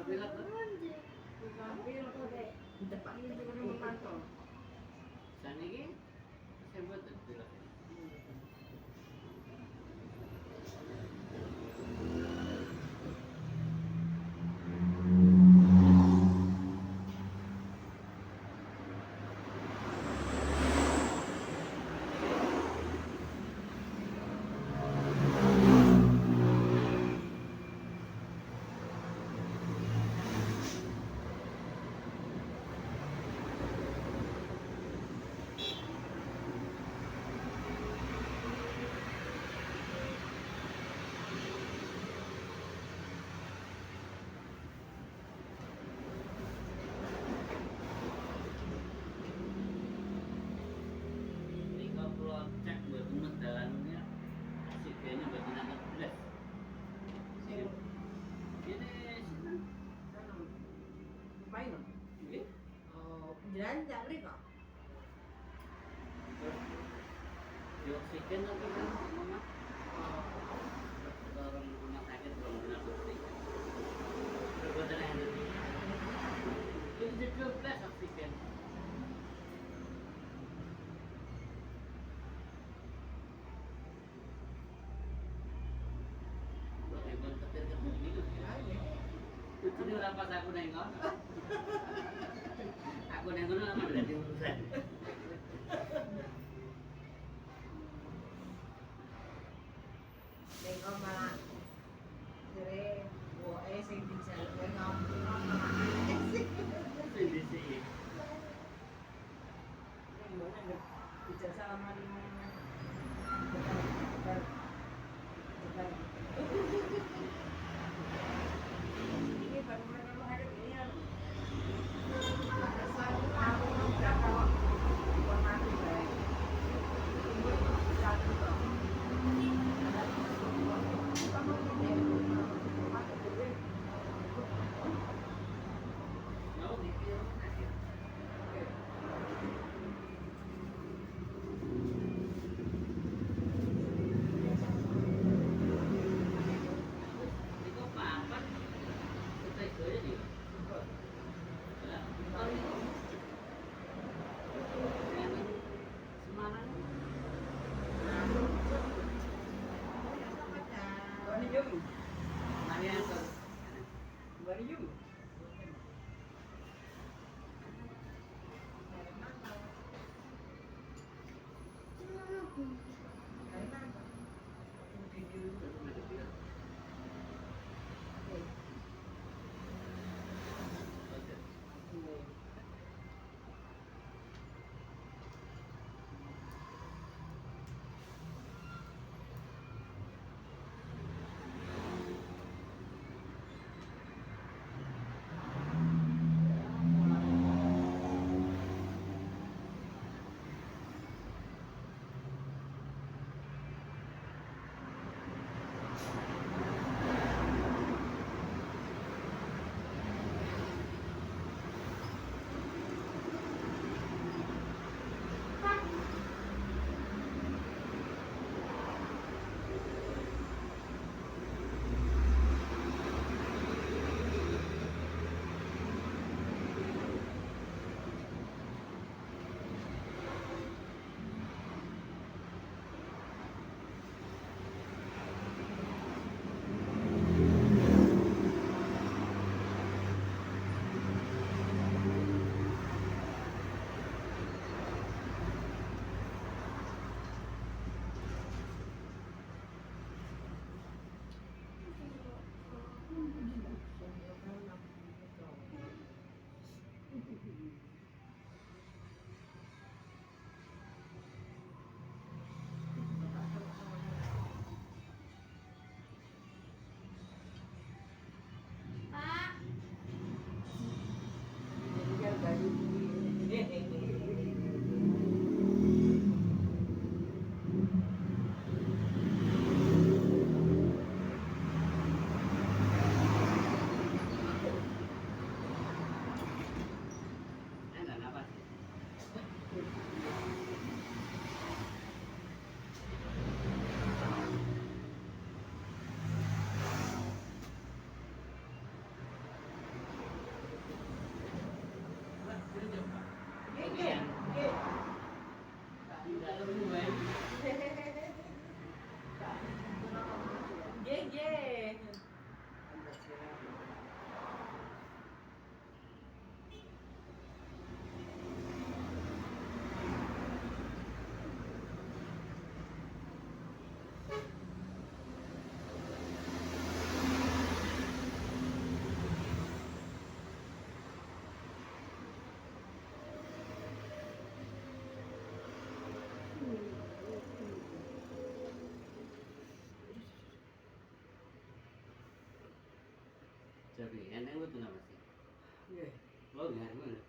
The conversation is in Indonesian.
pilot tuh. Depan itu kan memantau. Sana ini saya buat tuh pilot. Cek buat umat dalamnya oksigennya buat menangkap belas ini Main dong. Jalan tak beri kok. di oksigen nanti kan mama orang rumah sakit belum kena oksigen perbuatan yang lebih itu jadi 12 oksigen ini orang pas aku nengok lama berarti urusan Tengok malah jadi sing bisa tengok malah sih. di sini Gimana bisa salaman ini baru mereka hari ini ya. Asal aku udah kalau informasi baik. Satu kok. mau dikira Tapi enteng betul apa sih? Nggih. Lo nggak gimana?